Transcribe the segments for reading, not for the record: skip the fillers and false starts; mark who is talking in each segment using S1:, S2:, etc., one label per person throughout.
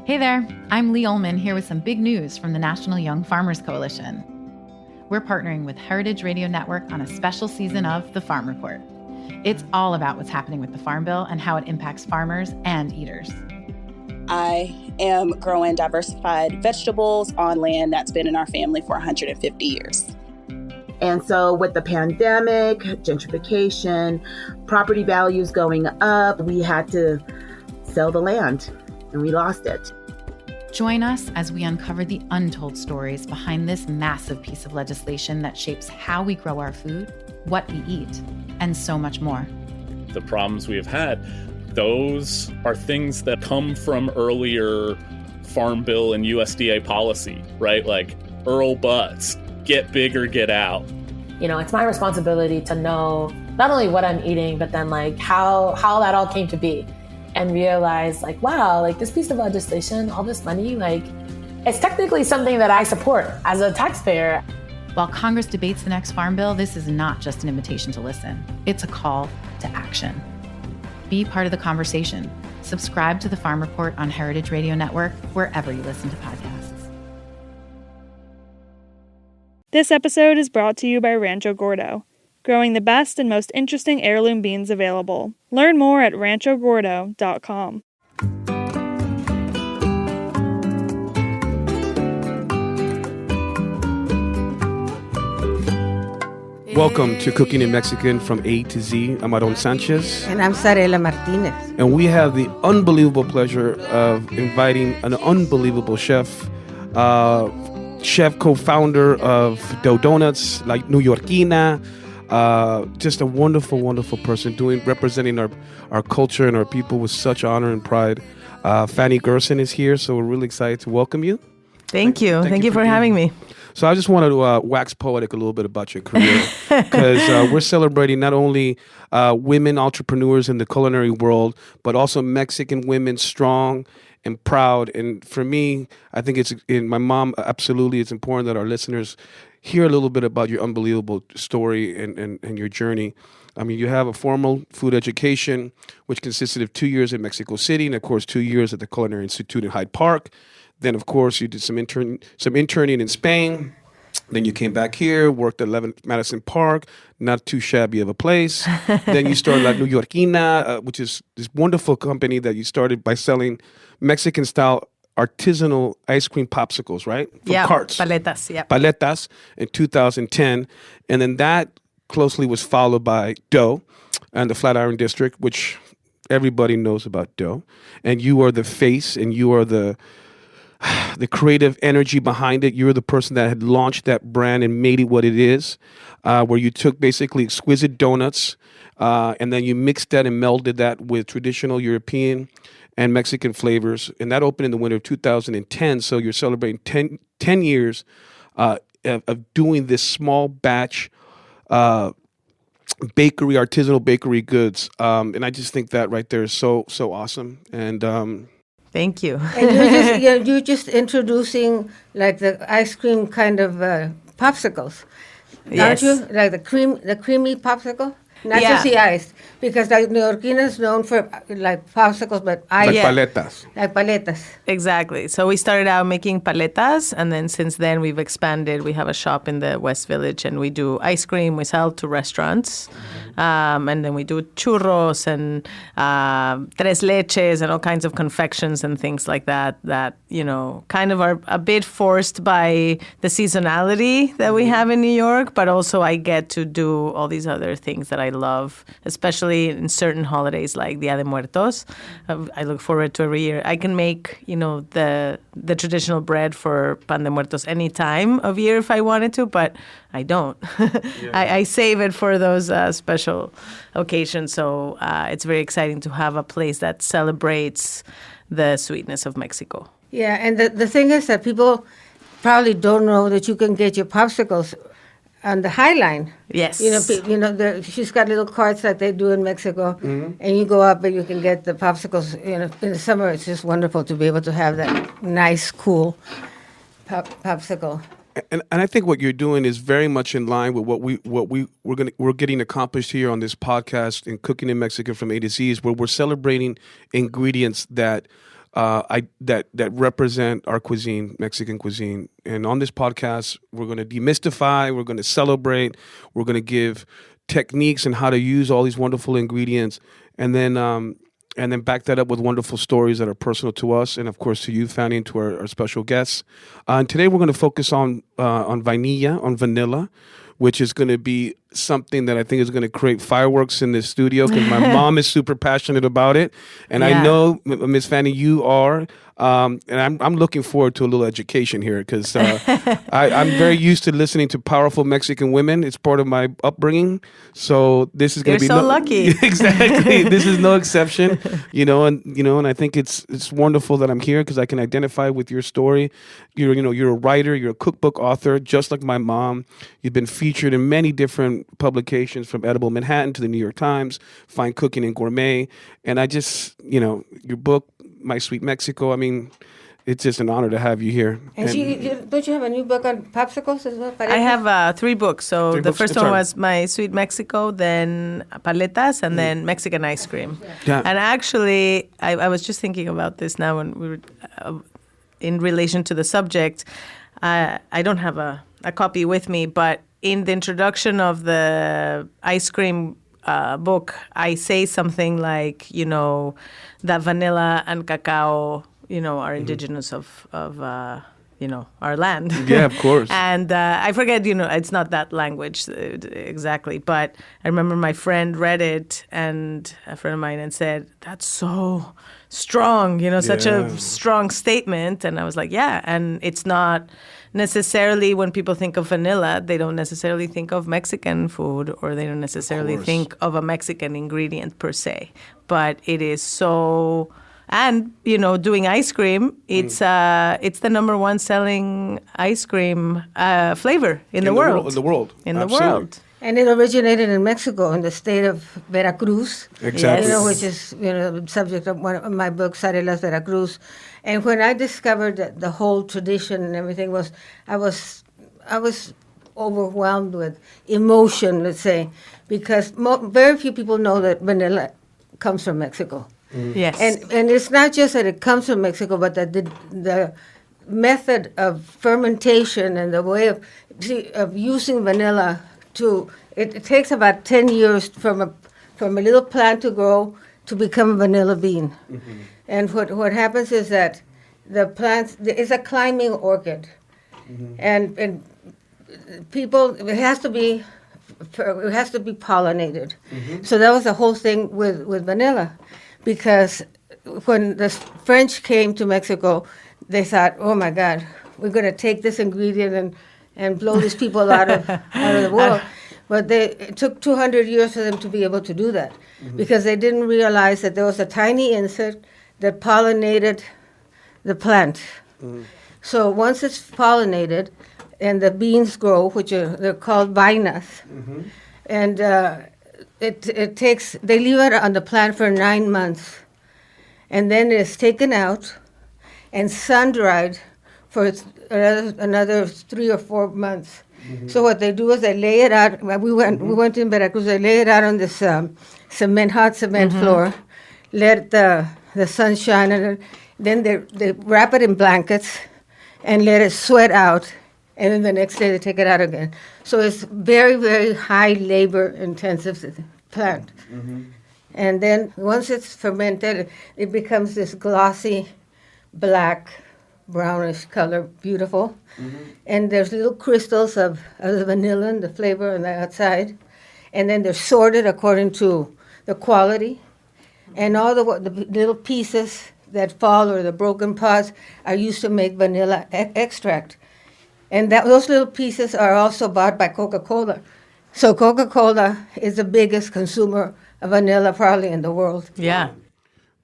S1: Hey there, I'm Lee Ullman here with some big news from the National Young Farmers Coalition. We're partnering with Heritage Radio Network on a special season of The Farm Report. It's all about what's happening with the Farm Bill and how it impacts farmers and eaters.
S2: I am growing diversified vegetables on land that's been in our family for 150 years.
S3: And so with the pandemic, gentrification, property values going up, we had to sell the land and we lost it.
S1: Join us as we uncover the untold stories behind this massive piece of legislation that shapes how we grow our food, what we eat, and so much more.
S4: The problems we have had, those are things that come from earlier Farm Bill and USDA policy, right? Like Earl Butz, get big or get out.
S5: You know, it's my responsibility to know not only what I'm eating, but then like how that all came to be. And realize like, wow, like this piece of legislation, all this money, like it's technically something that I support as a taxpayer.
S1: While Congress debates the next Farm Bill, this is not just an invitation to listen. It's a call to action. Be part of the conversation. Subscribe to the Farm Report on Heritage Radio Network, wherever you listen to podcasts.
S6: This episode is brought to you by Rancho Gordo, growing the best and most interesting heirloom beans available. Learn more at ranchogordo.com.
S7: Welcome to Cooking in Mexican from A to Z. I'm Aron Sanchez.
S8: And I'm Sarela Martinez.
S7: And we have the unbelievable pleasure of inviting an unbelievable chef, co-founder of Dough Donuts, like New Yorkina. Just a wonderful, wonderful person representing our culture and our people with such honor and pride. Fanny Gerson is here, so we're really excited to welcome you.
S8: Thank you. Thank you for having me.
S7: So I just wanted to wax poetic a little bit about your career because we're celebrating not only women entrepreneurs in the culinary world, but also Mexican women strong and proud. And for me, I think my mom, absolutely, it's important that our listeners hear a little bit about your unbelievable story and your journey. I mean, you have a formal food education, which consisted of 2 years in Mexico City and, of course, 2 years at the Culinary Institute in Hyde Park. Then, of course, you did some interning in Spain. Then you came back here, worked at 11 Madison Park, not too shabby of a place. Then you started La New Yorkina, which is this wonderful company that you started by selling Mexican-style artisanal ice cream popsicles, right? From carts.
S8: Paletas, yeah.
S7: Paletas in 2010. And then that closely was followed by Dough and the Flatiron District, which everybody knows about Dough. And you are the face and you are the creative energy behind it. You're the person that had launched that brand and made it what it is, where you took basically exquisite donuts and then you mixed that and melded that with traditional European and Mexican flavors. And that opened in the winter of 2010. So you're celebrating 10 years of doing this small batch artisanal bakery goods. And I just think that right there is so awesome. And
S8: thank you. And you're just introducing like the ice cream kind of popsicles,
S5: Yes.
S8: aren't you? Like the creamy popsicle, not just the ice, because like New Yorkina is known for like popsicles, but ice.
S7: like paletas.
S8: Like paletas.
S9: Exactly. So we started out making paletas, and then since then we've expanded. We have a shop in the West Village, and we do ice cream. We sell to restaurants, and then we do churros and tres leches and all kinds of confections and things like that. That kind of are a bit forced by the seasonality that we have in New York, but also I get to do all these other things that I love, especially in certain holidays like Dia de Muertos. I look forward to every year. I can make, the traditional bread for Pan de Muertos any time of year if I wanted to, but I don't. I save it for those special occasions. So it's very exciting to have a place that celebrates the sweetness of Mexico.
S8: Yeah, and the thing is that people probably don't know that you can get your popsicles on the High Line.
S9: Yes.
S8: She's got little carts like they do in Mexico, and you go up and you can get the popsicles. In the summer, it's just wonderful to be able to have that nice, cool popsicle.
S7: And I think what you're doing is very much in line with what we're getting accomplished here on this podcast in Cooking in Mexican from A to Z, is where we're celebrating ingredients that that represent our cuisine, Mexican cuisine. And on this podcast, we're going to demystify, we're going to celebrate, we're going to give techniques and how to use all these wonderful ingredients, and then back that up with wonderful stories that are personal to us, and of course to you, Fanny, and to our special guests. And today we're going to focus on vanilla, which is going to be something that I think is going to create fireworks in this studio because my mom is super passionate about it, and I know, Miss Fanny, you are. And I'm looking forward to a little education here because I'm very used to listening to powerful Mexican women. It's part of my upbringing. So this is going to be
S9: so lucky.
S7: Exactly. This is no exception. And I think it's wonderful that I'm here because I can identify with your story. You're a writer. You're a cookbook author, just like my mom. You've been featured in many different publications, from Edible Manhattan to the New York Times, Fine Cooking and Gourmet. And I just, your book, My Sweet Mexico. I mean, it's just an honor to have you here.
S8: And don't you have a new book on popsicles as well?
S9: I have 3 books. So the first one was My Sweet Mexico, then Paletas, and then Mexican ice cream.
S7: Yeah.
S9: And actually, I was just thinking about this now when we were in relation to the subject. I don't have a copy with me, but in the introduction of the ice cream book, I say something like, that vanilla and cacao, are indigenous of our land.
S7: Yeah, of course.
S9: And I forget, it's not that language exactly, but I remember my friend read it, and a friend of mine, and said, that's so strong, such a strong statement. And I was like, yeah, and it's not necessarily, when people think of vanilla, they don't necessarily think of Mexican food, or they don't necessarily think of a Mexican ingredient per se. But it is so, and doing ice cream, it's the #1 selling ice cream flavor in the world.
S7: In the world.
S8: And it originated in Mexico, in the state of Veracruz.
S7: Exactly.
S8: Which is the subject of one of my books, Arelas Veracruz. And when I discovered that the whole tradition and everything I was overwhelmed with emotion, let's say, because very few people know that vanilla comes from Mexico.
S9: Yes.
S8: And it's not just that it comes from Mexico, but that the method of fermentation and the way of using vanilla it takes about 10 years from a little plant to grow to become a vanilla bean. Mm-hmm. And what happens is that the plant is a climbing orchid, and people, it has to be pollinated. Mm-hmm. So that was the whole thing with vanilla, because when the French came to Mexico, they thought, oh my God, we're going to take this ingredient and blow these people out of the world. But it took 200 years for them to be able to do that, because they didn't realize that there was a tiny insect that pollinated the plant. So once it's pollinated and the beans grow, they're called vainas, and they leave it on the plant for 9 months, and then it's taken out and sun-dried for another 3 or 4 months. So what they do is they lay it out. We went in Veracruz. They lay it out on this hot cement floor, let the sun shine, and then they wrap it in blankets and let it sweat out. And then the next day they take it out again. So it's very, very high labor intensive plant. And then once it's fermented, it becomes this glossy, black, brownish color, beautiful. And there's little crystals of the vanilla and the flavor on the outside. And then they're sorted according to the quality. And all the little pieces that fall, or the broken pods, are used to make vanilla extract. And those little pieces are also bought by Coca-Cola. So Coca-Cola is the biggest consumer of vanilla probably in the world.
S9: Yeah.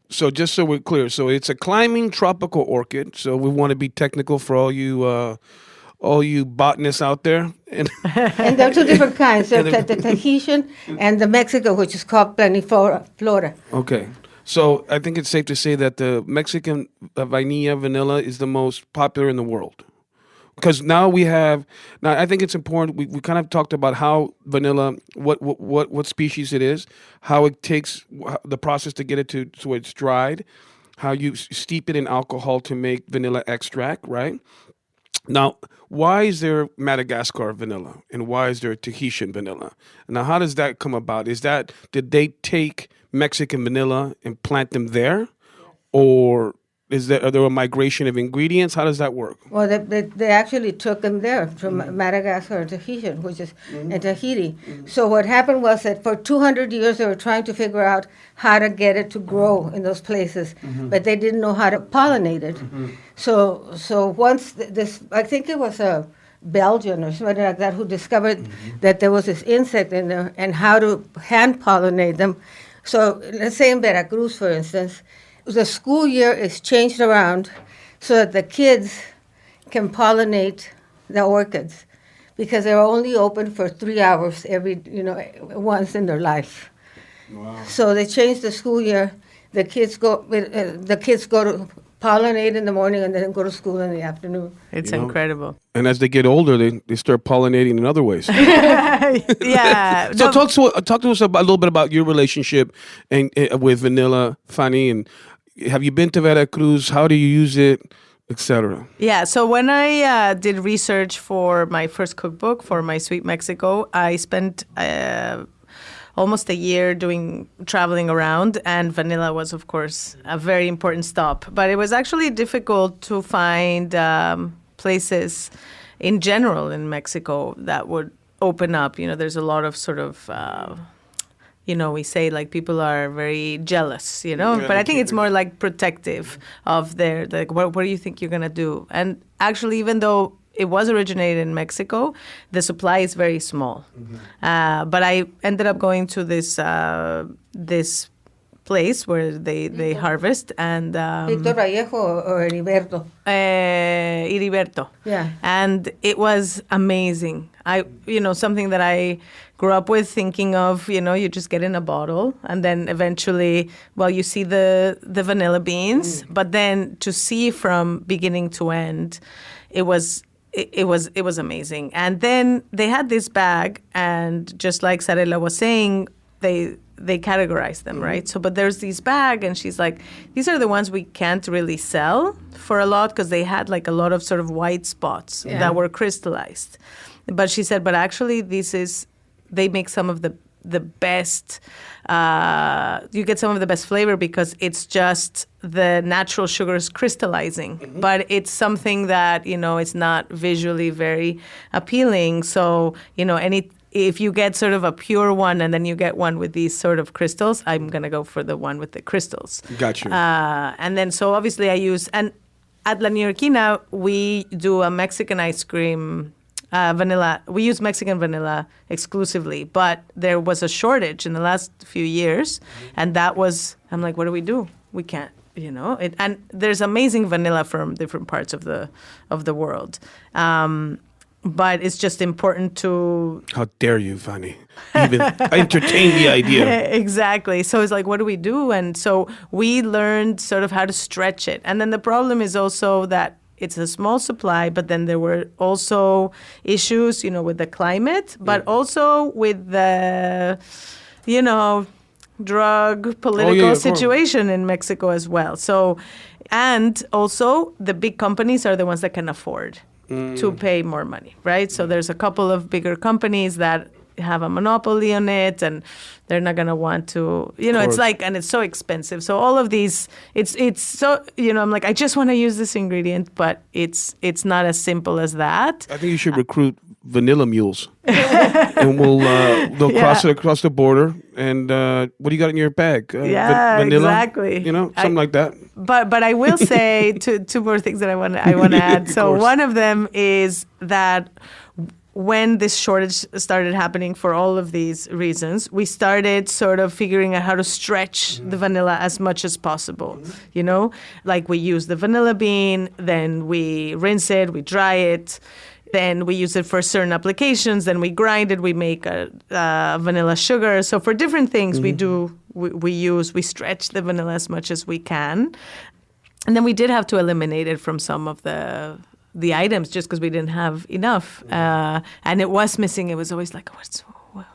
S7: So just so we're clear, so it's a climbing tropical orchid. So we want to be technical for all you botanists out there. And
S8: there are 2 different kinds. There's the Tahitian and the Mexican, which is called Planiflora.
S7: Okay. So I think it's safe to say that the Mexican vanilla is the most popular in the world. Because now I think it's important, we kind of talked about how vanilla, what species it is, how it takes the process to get it to where it's dried. how you steep it in alcohol to make vanilla extract, right? Now, why is there Madagascar vanilla and why is there Tahitian vanilla? Now, how does that come about? Did they take Mexican vanilla and plant them there? Or are there a migration of ingredients? How does that work?
S8: Well, they actually took them there from Madagascar and Tahitian, which is in Tahiti. So what happened was that for 200 years they were trying to figure out how to get it to grow in those places, but they didn't know how to pollinate it. So once I think it was a Belgian or somebody like that who discovered that there was this insect in there and how to hand pollinate them. So let's say in Veracruz, for instance, the school year is changed around so that the kids can pollinate the orchids because they're only open for 3 hours once in their life. Wow. So they changed the school year. The kids go to pollinate in the morning and then go to school in the afternoon.
S9: It's incredible.
S7: And as they get older, they start pollinating in other ways.
S9: Yeah.
S7: So talk to us a little bit about your relationship with vanilla, Fanny, and have you been to Veracruz? How do you use it, etc.?
S9: Yeah, so when I did research for my first cookbook, for my Sweet Mexico, I spent almost a year traveling around, and vanilla was, of course, a very important stop. But it was actually difficult to find places in general in Mexico that would open up. There's a lot of sort of... we say like people are very jealous, but I think it's more like protective of their, like, what do you think you're going to do? And actually, even though it was originated in Mexico, the supply is very small. But I ended up going to this place where they harvest and
S8: Victor Vallejo or Heriberto?
S9: Heriberto.
S8: Yeah.
S9: And it was amazing. Something that I grew up with, thinking of, you just get in a bottle and then eventually, you see the vanilla beans, but then to see from beginning to end, it was amazing. And then they had this bag, and just like Zarela was saying, they categorize them, right? So, but there's this bag, and she's like, these are the ones we can't really sell for a lot because they had like a lot of sort of white spots that were crystallized. But she said, but actually they make some of the best, you get some of the best flavor because it's just the natural sugars crystallizing. But it's something that, it's not visually very appealing. So, if you get sort of a pure one and then you get one with these sort of crystals, I'm going to go for the one with the crystals.
S7: Got you.
S9: And then, so obviously and at La Neoyorquina, we do a Mexican ice cream vanilla. We use Mexican vanilla exclusively, but there was a shortage in the last few years. And I'm like, what do we do? We can't, and there's amazing vanilla from different parts of the world. But it's just important to...
S7: How dare you, Fanny? Even entertain the idea.
S9: Exactly. So it's like, what do we do? And so we learned sort of how to stretch it. And then the problem is also that it's a small supply, but then there were also issues, with the climate, but also with the, drug political situation in Mexico as well. So, and also the big companies are the ones that can afford to pay more money, right? So there's a couple of bigger companies that have a monopoly on it, and they're not going to want to, it's like, and it's so expensive. So all of these, it's so, I'm like, I just want to use this ingredient, but it's not as simple as that.
S7: I think you should recruit vanilla mules, and they'll cross it across the border. And what do you got in your bag? Vanilla,
S9: exactly.
S7: Something like that.
S9: But I will say two more things that I want to add. So one of them is that when this shortage started happening for all of these reasons, we started sort of figuring out how to stretch the vanilla as much as possible. Like we use the vanilla bean, then we rinse it, we dry it. Then we use it for certain applications. Then we grind it. We make a vanilla sugar. So for different things, we stretch the vanilla as much as we can. And then we did have to eliminate it from some of the items just because we didn't have enough. And it was missing. It was always like,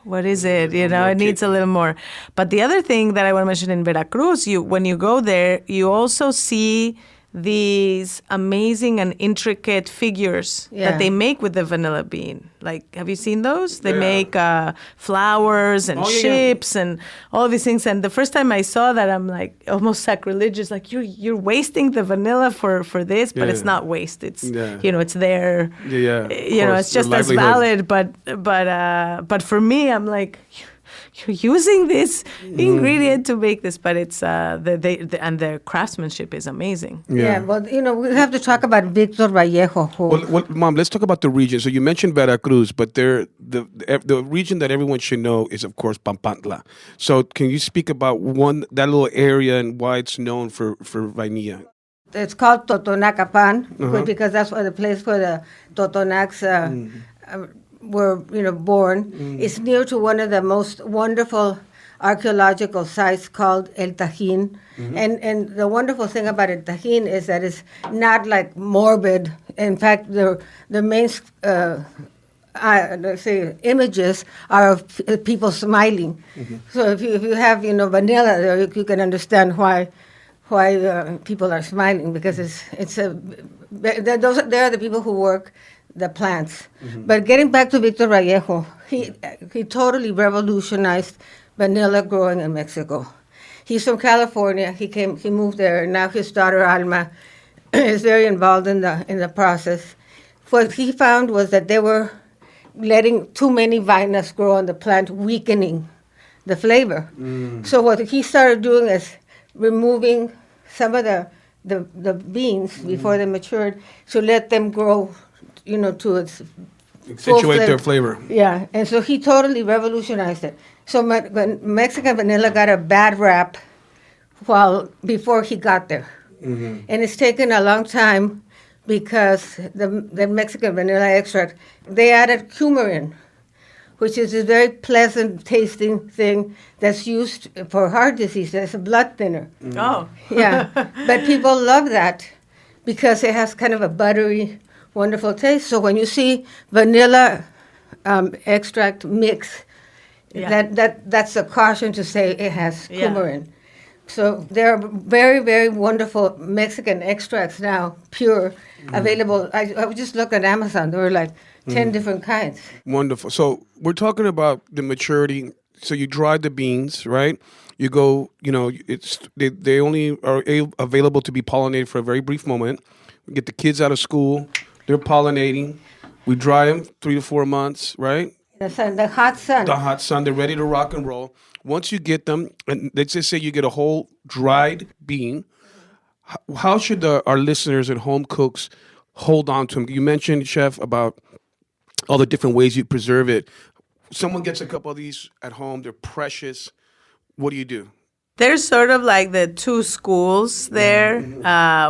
S9: what is it? You know, it needs a little more. But the other thing that I want to mention in Veracruz, when you go there, you also see these amazing and intricate figures that they make with the vanilla bean. Like, have you seen those? They make flowers and ships and all of these things. And the first time I saw that, I'm like almost sacrilegious. Like, you're wasting the vanilla for this, but it's not waste. It's you know, it's there. You know, it's just as valid. But for me, I'm like, you're using this ingredient to make this, but it's and their craftsmanship is amazing.
S8: Yeah, but you know, we have to talk about Victor Vallejo.
S7: Well, Mom, let's talk about the region. So you mentioned Veracruz, but the region that everyone should know is, of course, Pampantla. So can you speak about that little area and why it's known for vainilla?
S8: It's called Totonacapan because that's the place where the Totonacs were, you know, born. It's near to one of the most wonderful archaeological sites called El Tajín. And the wonderful thing about El Tajín is that it's not like morbid. In fact, the main let's say images are of people smiling. So if you have, you know, vanilla there, you can understand why people are smiling, because they are the people who work the plants. But getting back to Victor Vallejo, he totally revolutionized vanilla growing in Mexico. He's from California. He moved there. Now his daughter Alma is very involved in the process. What he found was that they were letting too many vainas grow on the plant, weakening the flavor. So what he started doing is removing some of the beans before they matured to let them grow, you know, to its
S7: accentuate their flavor.
S8: Yeah, and so he totally revolutionized it. So when Mexican vanilla got a bad rap before he got there. And it's taken a long time because the Mexican vanilla extract, they added coumarin, which is a very pleasant tasting thing that's used for heart disease. It's a blood thinner.
S9: Oh.
S8: Yeah, but people love that because it has kind of a buttery, wonderful taste. So when you see vanilla extract mix, that's a caution to say it has coumarin. So there are very, very wonderful Mexican extracts now, pure, available. I just looked at Amazon. There were like 10 different kinds.
S7: Wonderful. So we're talking about the maturity. So you dry the beans, right? You go, you know, they only are available to be pollinated for a very brief moment. We get the kids out of school. They're pollinating. We dry them 3 to 4 months, right?
S8: The sun, the hot sun.
S7: The hot sun. They're ready to rock and roll. Once you get them, and let's just say you get a whole dried bean, how should our listeners and home cooks hold on to them? You mentioned, Chef, about all the different ways you preserve it. Someone gets a couple of these at home. They're precious. What do you do?
S9: There's sort of like the two schools there,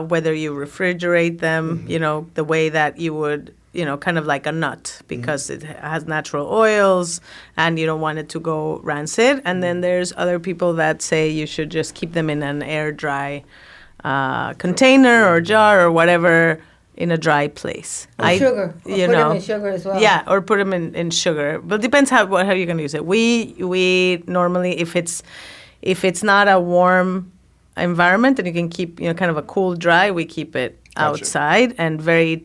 S9: whether you refrigerate them, you know, the way that you would, you know, kind of like a nut, because it has natural oils and you don't want it to go rancid. And then there's other people that say you should just keep them in an air dry container or jar or whatever, in a dry place.
S8: Sugar. Or put them in sugar as well.
S9: Yeah, or put them in sugar. But it depends how you're going to use it. We normally, if it's not a warm environment and you can keep, you know, kind of a cool dry, we keep it outside and very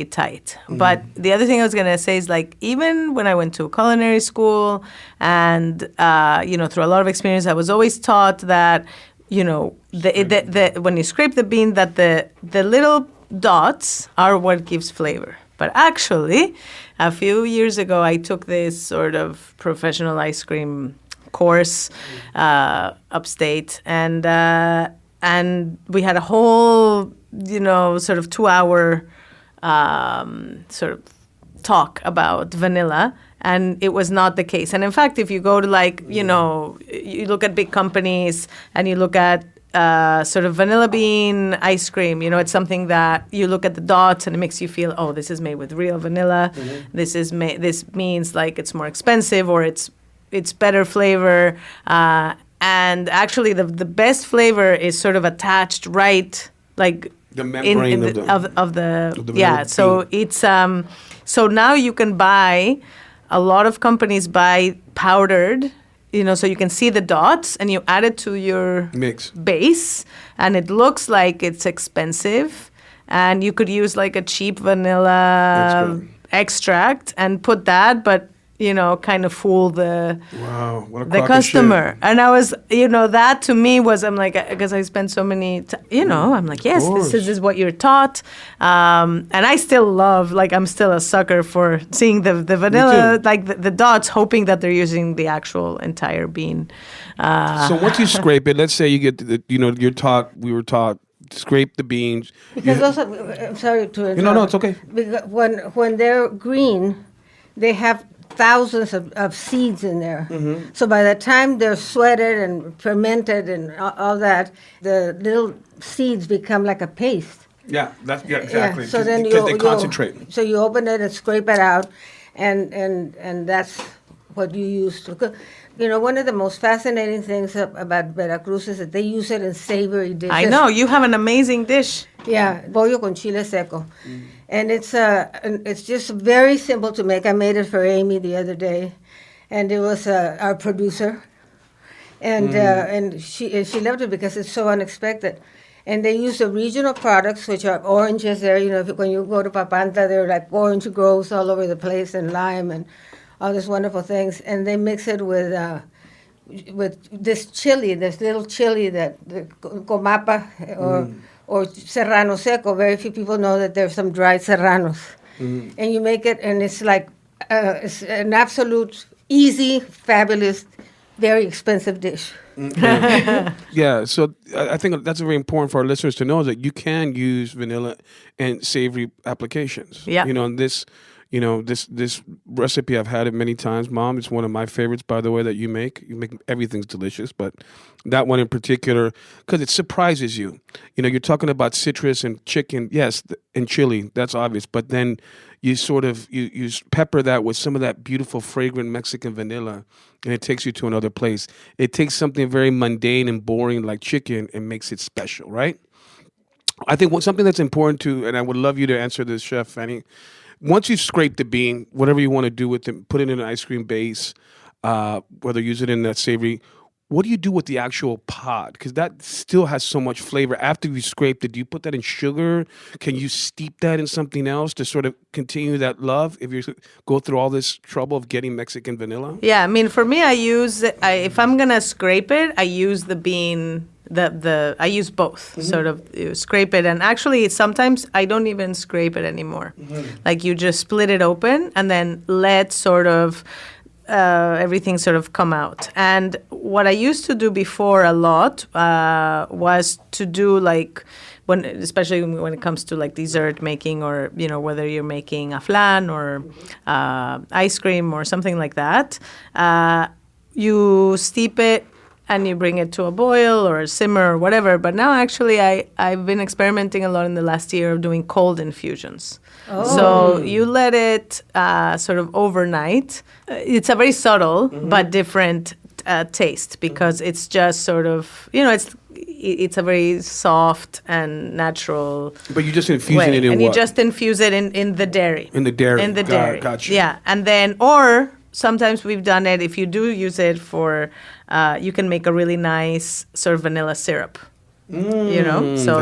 S9: tight. But the other thing I was going to say is, like, even when I went to culinary school and, you know, through a lot of experience, I was always taught that, you know, when you scrape the bean, that the little dots are what gives flavor. But actually, a few years ago, I took this sort of professional ice cream course upstate, and we had a whole, you know, sort of 2-hour sort of talk about vanilla, and it was not the case. And in fact, if you go to, like, you know, you look at big companies and you look at sort of vanilla bean ice cream, you know, it's something that you look at the dots and it makes you feel, oh, this is made with real vanilla. This means like it's more expensive, or it's better flavor. And actually, the best flavor is sort of attached right, like
S7: the membrane
S9: of the yeah. So it's so now you can buy a lot of companies buy powdered, so you can see the dots, and you add it to your
S7: Mix.
S9: base, and it looks like it's expensive. And you could use like a cheap vanilla extract and put that, but kind of fool the customer. And I was, that to me was, I'm like, because I spent so many, I'm like, yes, this is what you're taught. And I still love, like, I'm still a sucker for seeing the vanilla, like the dots, hoping that they're using the actual entire bean.
S7: So once you scrape it, let's say you get, we were taught, scrape the beans.
S8: Because also, I'm sorry to interrupt.
S7: No, it's okay.
S8: Because when they're green, they have thousands of seeds in there.
S7: Mm-hmm.
S8: So by the time they're sweated and fermented and all that, the little seeds become like a paste.
S7: Yeah, exactly.
S8: Yeah, so then
S7: because they concentrate.
S8: So you open it and scrape it out, and that's what you use to cook. One of the most fascinating things about Veracruz is that they use it in savory dishes.
S9: I know, you have an amazing dish.
S8: Yeah, pollo con chile seco. And it's just very simple to make. I made it for Amy the other day, and it was our producer. And she loved it because it's so unexpected. And they use the regional products, which are oranges there. When you go to Papantla, there are like orange groves all over the place, and lime and all these wonderful things. And they mix it with this chili, this little chili that comapa or serrano seco. Very few people know that there's some dried serranos. Mm-hmm. And you make it, and it's like it's an absolute easy, fabulous, very expensive dish.
S7: Yeah, so I think that's very important for our listeners to know that you can use vanilla in savory applications.
S9: Yeah.
S7: This recipe, I've had it many times, Mom. It's one of my favorites, by the way, that you make. You make everything's delicious, but that one in particular, because it surprises you. You're talking about citrus and chicken, yes, and chili, that's obvious, but then you sort of, you pepper that with some of that beautiful, fragrant Mexican vanilla, and it takes you to another place. It takes something very mundane and boring like chicken and makes it special, right? I think something that's important to, and I would love you to answer this, Chef Fanny. Once you've scraped the bean, whatever you want to do with it, put it in an ice cream base, whether use it in that savory, what do you do with the actual pod? Because that still has so much flavor. After you scraped it, do you put that in sugar? Can you steep that in something else to sort of continue that love if you go through all this trouble of getting Mexican vanilla?
S9: Yeah, I mean, for me, if I'm going to scrape it, I use the bean. I use both, mm-hmm. sort of scrape it, and actually sometimes I don't even scrape it anymore. Mm-hmm. Like you just split it open and then let sort of everything sort of come out. And what I used to do before a lot was to do like especially when it comes to like dessert making, or whether you're making a flan or ice cream or something like that, you steep it and you bring it to a boil or a simmer or whatever. But now actually I've been experimenting a lot in the last year of doing cold infusions. Oh. So you let it sort of overnight. It's a very subtle mm-hmm. but different taste, because it's just sort of, it's a very soft and natural.
S7: But you're just infusing it in
S9: and
S7: what?
S9: You just infuse it in the dairy.
S7: In the dairy.
S9: In the dairy.
S7: Gotcha.
S9: Yeah. And then, or sometimes we've done it, if you do use it for, you can make a really nice sort of vanilla syrup. So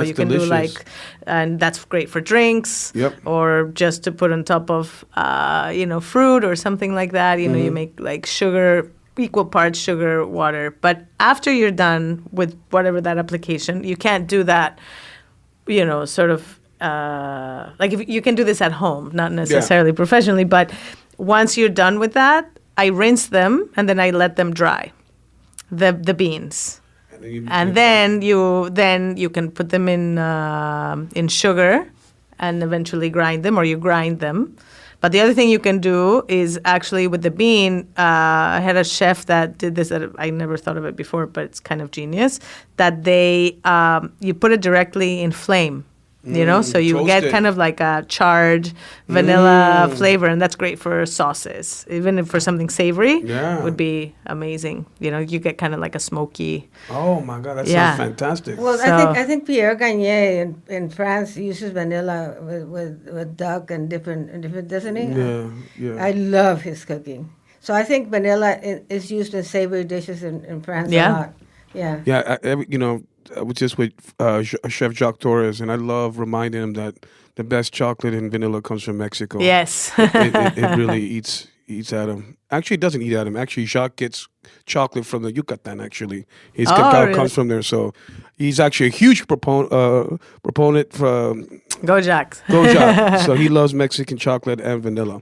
S9: you can
S7: delicious.
S9: do like, and that's great for drinks.
S7: Yep.
S9: Or just to put on top of, fruit or something like that. Mm-hmm. You make like sugar, equal parts sugar, water. But after you're done with whatever that application, you can't do that, sort of, like if you can do this at home, not necessarily professionally, but once you're done with that, I rinse them and then I let them dry, the beans. And then you can put them in sugar and eventually grind them, or you grind them. But the other thing you can do is actually with the bean, I had a chef that did this, that I never thought of it before, but it's kind of genius, that you put it directly in flame You know, so you get
S7: toasted.
S9: kind of like a charred vanilla flavor, and that's great for sauces. Even if for something savory,
S7: Yeah.
S9: it would be amazing. You know, you get kind of like a smoky.
S7: Oh my God, that
S9: Yeah.
S7: sounds fantastic.
S8: Well,
S9: So-
S8: I think Pierre Gagné in France uses vanilla with duck and different, doesn't he?
S7: Yeah.
S8: I love his cooking. So I think vanilla is used in savory dishes in France a
S9: Yeah.
S8: lot. Yeah.
S7: Yeah, I was just with Chef Jacques Torres, and I love reminding him that the best chocolate and vanilla comes from Mexico.
S9: Yes.
S7: It really eats at him. Actually, it doesn't eat at him. Actually, Jacques gets chocolate from the Yucatan, actually. His cacao
S9: really?
S7: comes from there. So he's actually a huge proponent for
S9: Go Jacks.
S7: Go Jacques. So he loves Mexican chocolate and vanilla.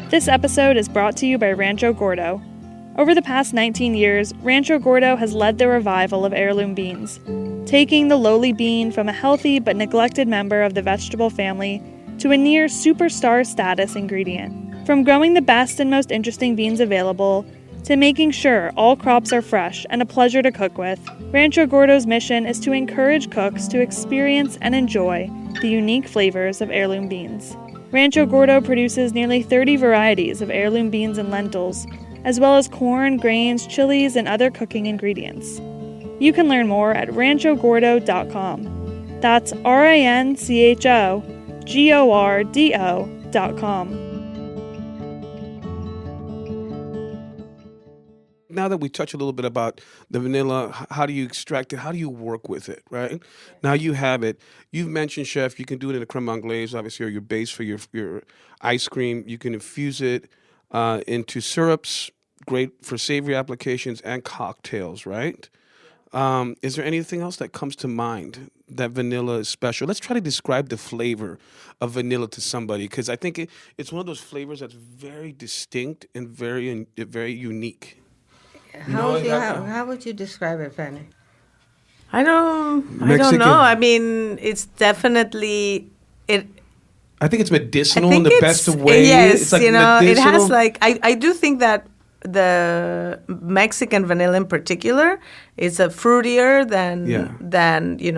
S6: This episode is brought to you by Rancho Gordo. Over the past 19 years, Rancho Gordo has led the revival of heirloom beans, taking the lowly bean from a healthy but neglected member of the vegetable family to a near superstar status ingredient. From growing the best and most interesting beans available to making sure all crops are fresh and a pleasure to cook with, Rancho Gordo's mission is to encourage cooks to experience and enjoy the unique flavors of heirloom beans. Rancho Gordo produces nearly 30 varieties of heirloom beans and lentils, as well as corn, grains, chilies, and other cooking ingredients. You can learn more at ranchogordo.com. That's RANCHOGORDO.com.
S7: Now that we touch a little bit about the vanilla, how do you extract it? How do you work with it, right? Now you have it. You've mentioned, Chef, you can do it in a creme anglaise, obviously, or your base for your ice cream. You can infuse it into syrups, great for savory applications and cocktails, right? Is there anything else that comes to mind that vanilla is special? Let's try to describe the flavor of vanilla to somebody, because I think it's one of those flavors that's very distinct and very unique.
S8: How would you describe it, Fanny?
S9: I don't
S7: Mexican.
S9: know. I mean, it's definitely it.
S7: I think it's medicinal
S9: I
S7: in
S9: think
S7: the best
S9: it's-
S7: of ways.
S9: Yes,
S7: It's like
S9: you know, it has
S7: medicinal.
S9: like I do think that the Mexican vanilla in particular is a fruitier than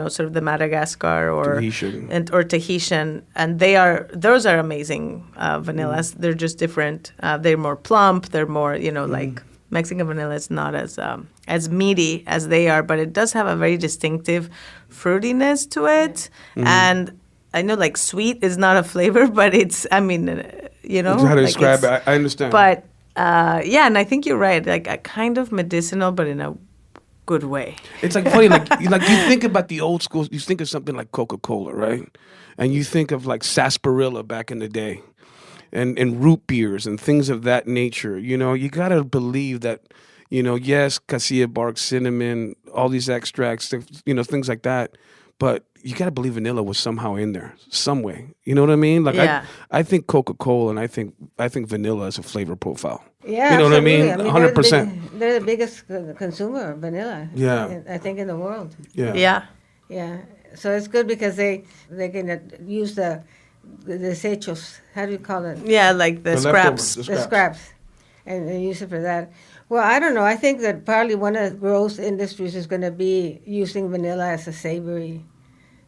S9: sort of the Madagascar or
S7: Tahitian.
S9: or Tahitian, and those are amazing vanillas. They're just different. They're more plump. They're more like Mexican vanilla is not as meaty as they are, but it does have a very distinctive fruitiness to it, and I know like sweet is not a flavor, but it's
S7: How to describe it? I understand.
S9: But and I think you're right. Like a kind of medicinal, but in a good way.
S7: It's like funny, like you think about the old school. You think of something like Coca-Cola, right? And you think of like sarsaparilla back in the day, and root beers and things of that nature. You gotta believe that. Yes, cassia bark, cinnamon, all these extracts, things like that. But you gotta believe vanilla was somehow in there, some way. You know what I mean? Like I think Coca-Cola and I think vanilla as a flavor profile.
S8: Yeah,
S7: you know what I mean?
S8: absolutely.
S7: 100%.
S8: They're the biggest consumer of vanilla.
S7: Yeah.
S8: I think in the world.
S7: Yeah.
S8: Yeah. So it's good because they can use the desechos. How do you call it?
S9: Yeah, like the scraps.
S7: leftovers,
S8: The scraps. And they use it for that. Well, I don't know. I think that probably one of the growth industries is going to be using vanilla as a savory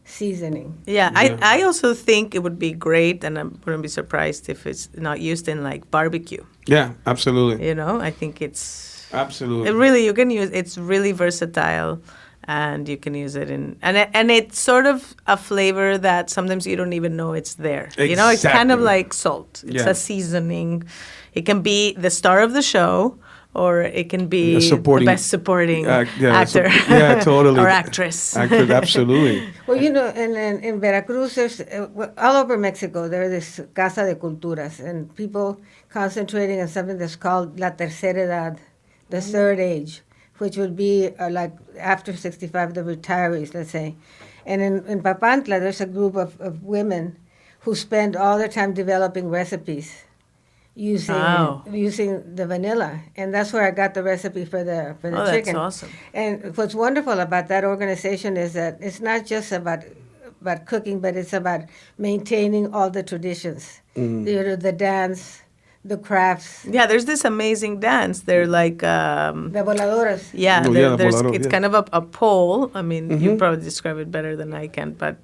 S8: seasoning.
S9: Yeah, I also think it would be great, and I wouldn't be surprised if it's not used in like barbecue.
S7: Yeah, absolutely.
S9: I think it's
S7: Absolutely.
S9: you can use. It's really versatile, and you can use it and it's sort of a flavor that sometimes you don't even know it's there. It's kind of
S7: Exactly.
S9: like salt. It's
S7: Yeah.
S9: a seasoning. It can be the star of the show, or it can be
S7: A supporting-
S9: the best supporting
S7: yeah,
S9: actor.
S7: totally.
S9: or actress.
S7: Absolutely.
S8: Well, in Veracruz, there's, all over Mexico, there is Casa de Culturas, and people concentrating on something that's called La Tercera Edad, the third age, which would be like after 65, the retirees, let's say. And in Papantla, there's a group of women who spend all their time developing recipes using the vanilla, and that's where I got the recipe for the chicken.
S9: That's awesome.
S8: And what's wonderful about that organization is that it's not just about cooking, but it's about maintaining all the traditions. The dance, the crafts.
S9: Yeah, there's this amazing dance. They're like
S8: the voladoras.
S9: Yeah,
S7: Oh,
S9: there-
S7: yeah,
S9: there's
S7: volado,
S9: it's
S7: yeah.
S9: kind of a pole. I mean, you probably describe it better than I can, but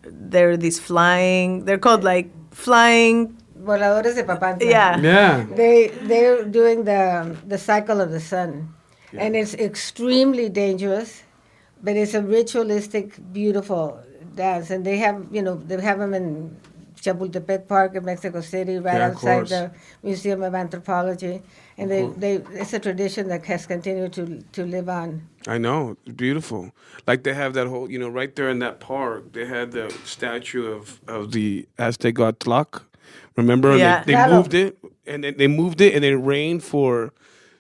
S9: they're these flying. They're called like flying.
S8: Voladores de Papantla.
S9: Yeah.
S7: Yeah.
S8: They're doing the cycle of the sun, and it's extremely dangerous, but it's a ritualistic, beautiful dance. And they have them in Chapultepec Park in Mexico City, right
S7: Yeah, of
S8: outside
S7: course.
S8: the Museum of Anthropology, and it's a tradition that has continued to live on.
S7: I know, it's beautiful. Like they have that whole, right there in that park, they had the statue of the Aztec god Tlac. Remember? And
S9: Yeah.
S7: They
S8: Claro.
S7: moved it, and they moved it, and it rained for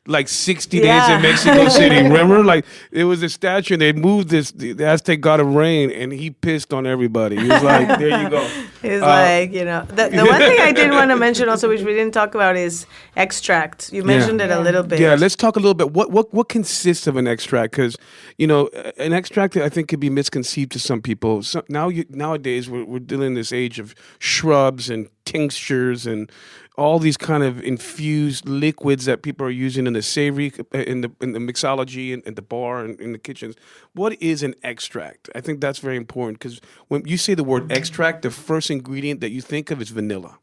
S7: like 60 days
S9: Yeah.
S7: in Mexico City. Remember? Like it was a statue, and they moved the Aztec god of rain, and he pissed on everybody. He was like, "There you go."
S9: It's the one thing I did want to mention also, which we didn't talk about, is extract. You mentioned it a little bit.
S7: Yeah, let's talk a little bit. What consists of an extract? Because an extract I think could be misconceived to some people. So nowadays we're dealing in this age of shrubs and tinctures and all these kind of infused liquids that people are using in the savory, in the mixology, and in the bar, and in the kitchens. What is an extract? I think that's very important because when you say the word extract, the first ingredient that you think of is vanilla.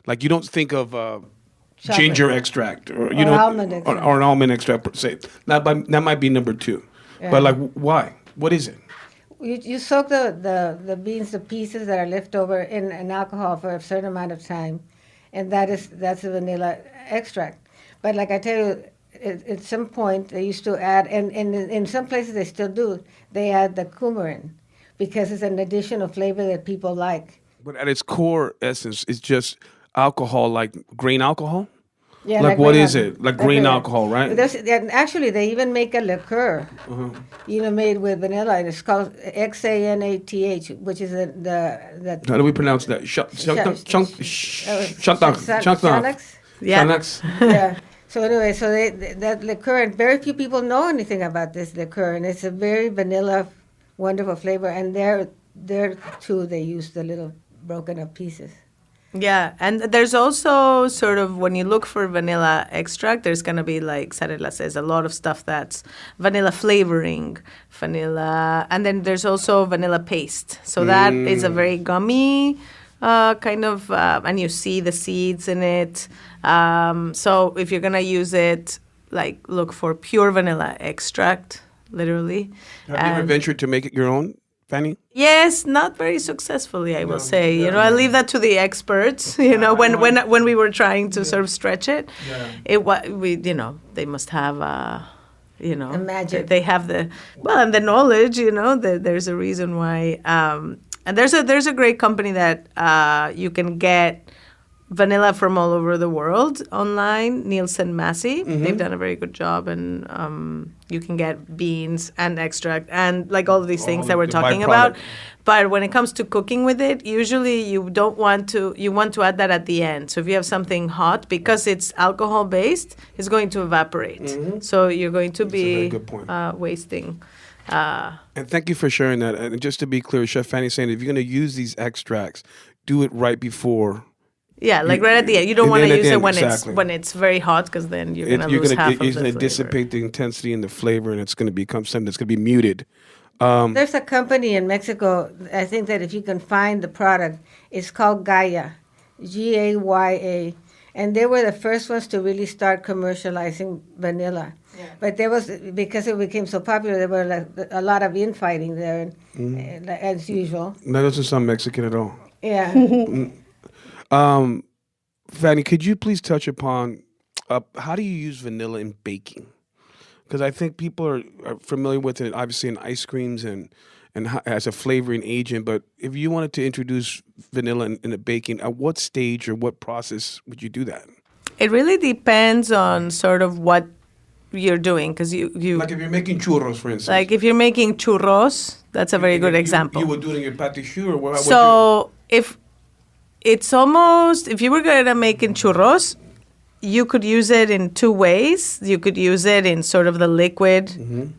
S7: Like you don't think of ginger extract or
S8: almond extract.
S7: or an almond extract per se. That might be number two.
S8: Yeah.
S7: But like, why? What is it?
S8: You soak the beans, the pieces that are left over in an alcohol for a certain amount of time, and that's the vanilla extract. But like I tell you, at some point they used to add, and in some places they still do, they add the coumarin because it's an additional flavor that people like.
S7: But at its core essence, it's just alcohol, like grain alcohol.
S8: Yeah,
S7: Like what
S8: grain
S7: is it? Like grain alcohol, right?
S8: And actually, they even make a liqueur, made with vanilla, and it's called XANATH, which is the
S7: How do we pronounce that?
S8: Xanax.
S9: Yeah.
S8: Yeah. So anyway, that liqueur, and very few people know anything about this liqueur, and it's a very vanilla, wonderful flavor. And there too, they use the little broken up pieces.
S9: Yeah, and there's also sort of, when you look for vanilla extract, there's going to be, like Sarela says, a lot of stuff that's vanilla flavoring, vanilla, and then there's also vanilla paste. So that is a very gummy kind of, and you see the seeds in it. So if you're going to use it, like, look for pure vanilla extract, literally.
S7: Have you ever ventured to make it your own, Fanny?
S9: Yes, not very successfully, I will say. I leave that to the experts. When we were trying to sort of stretch it, they must have
S8: A magic.
S9: They have and the knowledge. There's a reason why. And there's a great company that you can get vanilla from all over the world online, Nielsen Massey. They've done a very good job, and you can get beans and extract and like all of these things that we're talking about. But when it comes to cooking with it, usually you want to add that at the end. So if you have something hot, because it's alcohol based, it's going to evaporate. So you're going to be wasting.
S7: And thank you for sharing that. And just to be clear, Chef Fanny's saying if you're going to use these extracts, do it right before.
S9: Yeah, like right at the end. You don't want to use it
S7: when
S9: when it's very hot, because then you're going to lose half of the
S7: It's going to
S9: flavor.
S7: dissipate the intensity and the flavor, and it's going to become something that's going to be muted.
S8: There's a company in Mexico, I think that if you can find the product, it's called Gaya, Gaya. And they were the first ones to really start commercializing vanilla. Yeah. But because it became so popular, there were like a lot of infighting there, as usual.
S7: That doesn't sound Mexican at all.
S8: Yeah.
S7: Fanny, could you please touch upon how do you use vanilla in baking? Because I think people are familiar with it, obviously, in ice creams and as a flavoring agent. But if you wanted to introduce vanilla in a baking, at what stage or what process would you do that?
S9: It really depends on sort of what you're doing, because you
S7: like if you're making churros, for instance.
S9: Like if you're making churros, that's a very good example.
S7: You would do it in your pâte choux, or what?
S9: So if you were gonna make in churros, you could use it in two ways. You could use it in sort of the liquid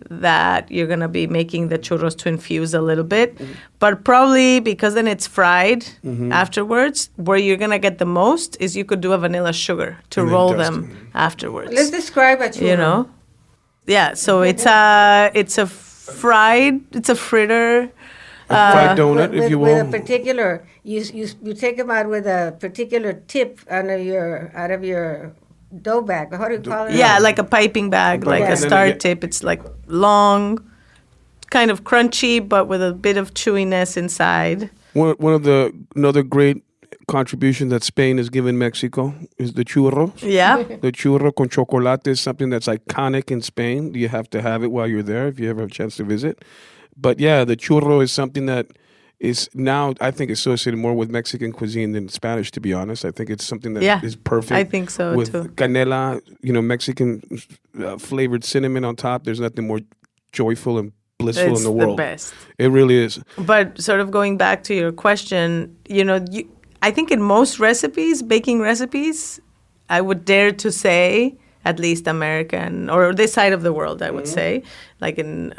S9: that you're going to be making the churros to infuse a little bit. But probably because then it's fried afterwards, where you're going to get the most is you could do a vanilla sugar to
S7: And then
S9: roll
S7: dust
S9: them afterwards.
S8: Let's describe a churro.
S9: You know? Yeah, so it's a fritter.
S7: Fried donut, if you will.
S8: With a particular, you take them out with a particular tip out of your dough bag. How do you call it?
S9: Yeah, like a piping bag, like
S8: Yeah.
S9: a
S8: And
S7: then
S9: star
S7: you get-
S9: tip. It's like long, kind of crunchy, but with a bit of chewiness inside.
S7: One of the another great contribution that Spain has given Mexico is the churro.
S9: Yeah.
S7: The churro con chocolate is something that's iconic in Spain. You have to have it while you're there if you ever have a chance to visit. But yeah, the churro is something that is now, I think, associated more with Mexican cuisine than Spanish, to be honest. I think it's something that is
S9: Yeah,
S7: perfect.
S9: I think so,
S7: with
S9: too.
S7: canela, Mexican flavored cinnamon on top. There's nothing more joyful and blissful
S9: It's
S7: in the world.
S9: best.
S7: It really is.
S9: But sort of going back to your question, I think in most recipes, baking recipes, I would dare to say, at least American, or this side of the world, I would say, like in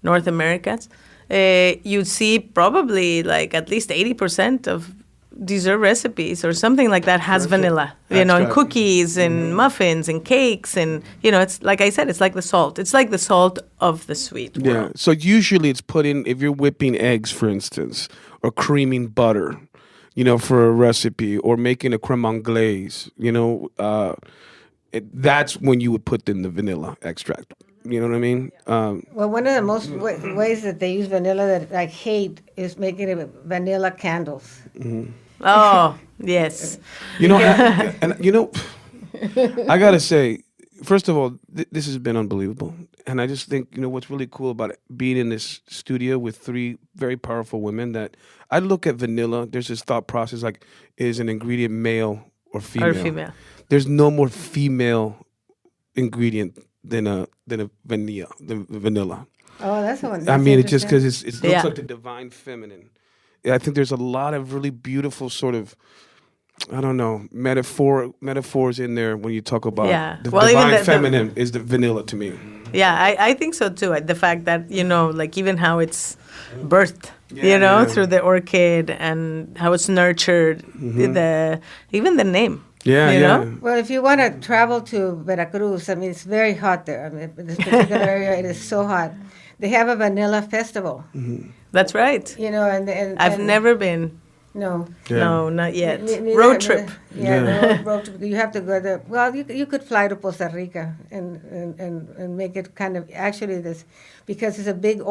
S9: North Americans, you see probably like at least 80% of dessert recipes or something like that has vanilla, in
S7: Extract.
S9: cookies and muffins and cakes. And, it's like I said, it's like the salt. It's like the salt of the sweet
S7: Yeah.
S9: world.
S7: So usually it's put in, if you're whipping eggs, for instance, or creaming butter, for a recipe, or making a creme anglaise, that's when you would put in the vanilla extract. You know what I mean?
S8: Well, one of the most ways that they use vanilla that I hate is making it vanilla candles.
S9: Oh, yes.
S7: I gotta say, first of all, this has been unbelievable, and I just think what's really cool about it, being in this studio with three very powerful women. That I look at vanilla. There's this thought process like, is an ingredient male or female?
S9: Or female.
S7: There's no more female ingredient than a vanilla.
S8: Oh, that's the one.
S7: I mean, it's just because it looks
S9: Yeah.
S7: like the divine feminine. I think there's a lot of really beautiful sort of, I don't know, metaphors in there when you talk about the
S9: Well, even
S7: divine
S9: the-
S7: feminine is the vanilla to me.
S9: Yeah, I think so too. The fact that, like even how it's birthed,
S7: Yeah.
S9: through the orchid and how it's nurtured, even the name.
S7: Yeah,
S9: You
S7: yeah.
S9: know?
S8: Well, if you want to travel to Veracruz, I mean, it's very hot there. I mean, this particular area, it is so hot. They have a vanilla festival,
S9: That's right.
S8: and
S9: I've never been.
S8: No.
S7: Yeah.
S9: No, not yet.
S8: Neither-
S9: Road trip.
S8: Road trip. You have to go there. Well, you could fly to Costa Rica and make it kind of actually this, because it's a big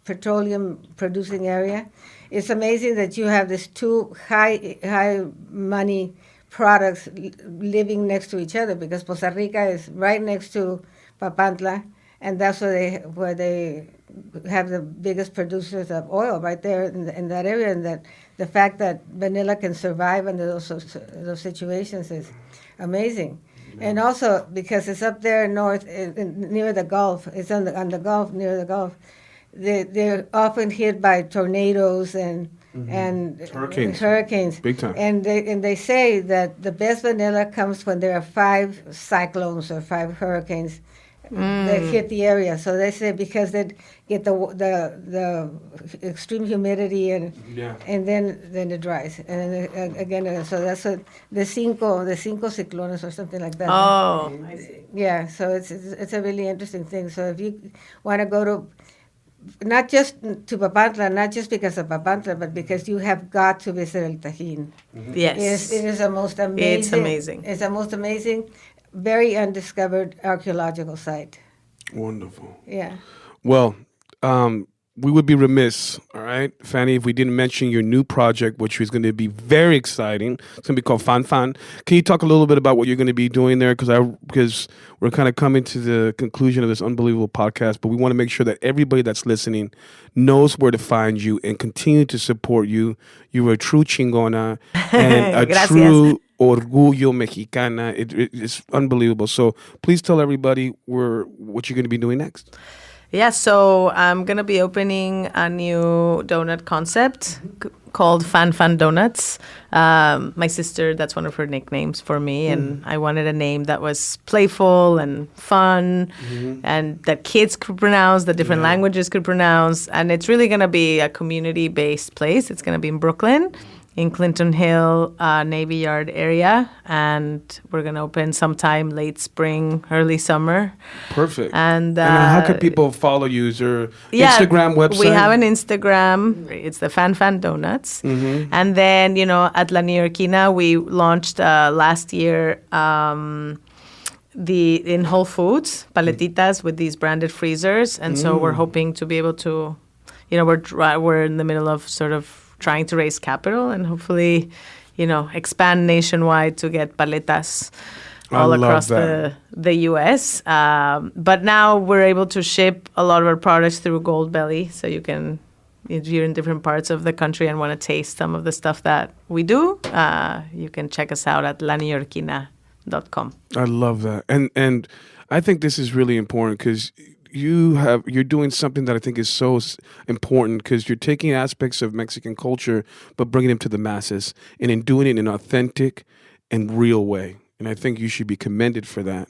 S8: petroleum producing area. It's amazing that you have these two high money products living next to each other, because Costa Rica is right next to Papantla, and that's where they have the biggest producers of oil right there in that area, and that the fact that vanilla can survive under those situations is amazing. And also because it's up there north near the Gulf, it's on the Gulf, near the Gulf, they're often hit by tornadoes and hurricanes.
S7: Big time.
S8: And they say that the best vanilla comes when there are 5 cyclones or 5 hurricanes that hit the area. So they say because they get the extreme humidity and then it dries. And again, so that's the cinco ciclones or something like that.
S9: Oh, I see.
S8: Yeah, so it's a really interesting thing. So if you want to go to, not just to Papantla, not just because of Papantla, but because you have got to visit El Tajín.
S9: Yes.
S8: It is the most amazing.
S9: It's amazing.
S8: It's the most amazing, very undiscovered archaeological site.
S7: Wonderful.
S8: Yeah.
S7: Well, we would be remiss, all right, Fanny, if we didn't mention your new project, which is going to be very exciting. It's going to be called Fan Fan. Can you talk a little bit about what you're going to be doing there? Because we're kind of coming to the conclusion of this unbelievable podcast, but we want to make sure that everybody that's listening knows where to find you and continue to support you. You're a true chingona and a
S9: Gracias.
S7: true orgullo mexicana. It's unbelievable. So please tell everybody what you're going to be doing next.
S9: Yeah, so I'm going to be opening a new donut concept called Fan Donuts. My sister, that's one of her nicknames for me, and I wanted a name that was playful and fun and that kids could pronounce, that different languages could pronounce. And it's really going to be a community-based place. It's going to be in Brooklyn, in Clinton Hill, Navy Yard area, and we're going to open sometime late spring, early summer.
S7: Perfect.
S9: And
S7: how can people follow you? Is there Instagram, website?
S9: We have an Instagram. It's the Fan Donuts. And then, at La Neoyorquina, we launched last year in Whole Foods, paletitas with these branded freezers. And so we're hoping to be able to, we're in the middle of sort of trying to raise capital and hopefully, expand nationwide to get paletas all across the U.S. But now we're able to ship a lot of our products through Goldbelly, so you can, if you're in different parts of the country and want to taste some of the stuff that we do, you can check us out at laneoyorquina.com.
S7: I love that. And I think this is really important because you're doing something that I think is so important because you're taking aspects of Mexican culture but bringing them to the masses and in doing it in an authentic and real way. And I think you should be commended for that.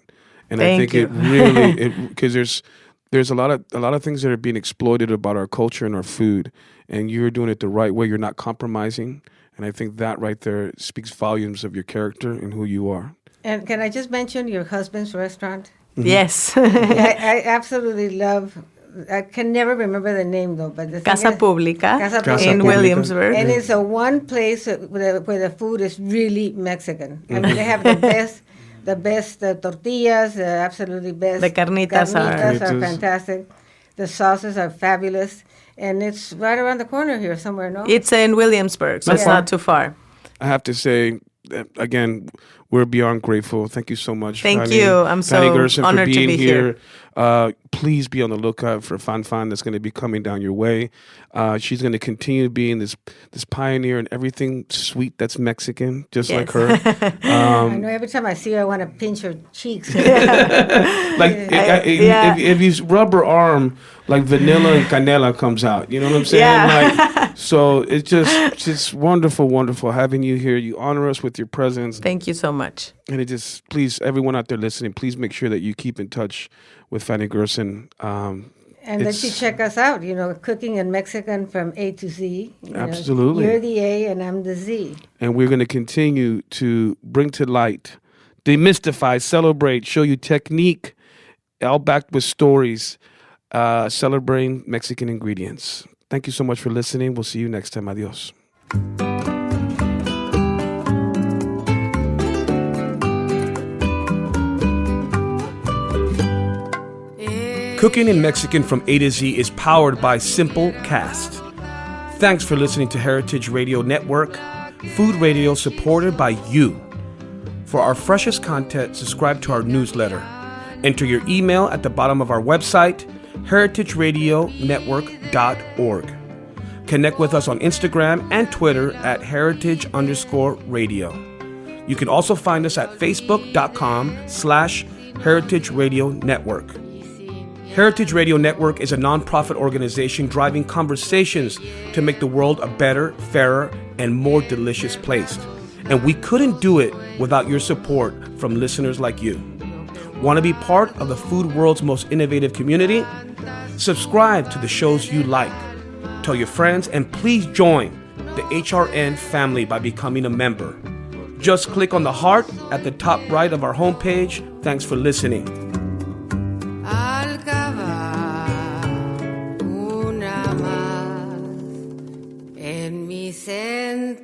S7: And I think it really because there's a lot of things that are being exploited about our culture and our food, and you're doing it the right way. You're not compromising, and I think that right there speaks volumes of your character and who you are.
S8: And can I just mention your husband's restaurant?
S9: Yes.
S8: I absolutely love. I can never remember the name though, but the
S9: Casa Pública in
S7: Publica.
S9: Williamsburg.
S8: And it's the one place where the food is really Mexican. I mean, they have the best tortillas, the absolutely best.
S9: The carnitas
S8: are fantastic. The sauces are fabulous, and it's right around the corner here somewhere. No,
S9: it's in Williamsburg, so it's not too far.
S7: I have to say, again, we're beyond grateful. Thank you so much.
S9: Thank you. I'm so honored to be here.
S7: Please be on the lookout for Fan that's going to be coming down your way. She's going to continue being this pioneer in everything sweet that's Mexican, just like her.
S8: I know every time I see her, I want to pinch her cheeks.
S7: If you rub her arm, like vanilla and canela comes out. You know what I'm saying?
S9: Yeah.
S7: So it's just wonderful, wonderful having you here. You honor us with your presence.
S9: Thank you so much.
S7: And please, everyone out there listening, please make sure that you keep in touch with Fanny Gerson.
S8: And that you check us out, cooking in Mexican from A to Z.
S7: Absolutely.
S8: You're the A and I'm the Z.
S7: And we're going to continue to bring to light, demystify, celebrate, show you technique, all backed with stories, celebrating Mexican ingredients. Thank you so much for listening. We'll see you next time. Adios. Cooking in Mexican from A to Z is powered by Simple Cast. Thanks for listening to Heritage Radio Network, food radio supported by you. For our freshest content, subscribe to our newsletter. Enter your email at the bottom of our website, heritageradionetwork.org. Connect with us on Instagram and Twitter at heritage_radio. You can also find us at facebook.com/Heritage Radio Network. Heritage Radio Network is a nonprofit organization driving conversations to make the world a better, fairer, and more delicious place. And we couldn't do it without your support from listeners like you. Want to be part of the food world's most innovative community? Subscribe to the shows you like. Tell your friends, and please join the HRN family by becoming a member. Just click on the heart at the top right of our homepage. Thanks for listening.
S10: En mis entrañas.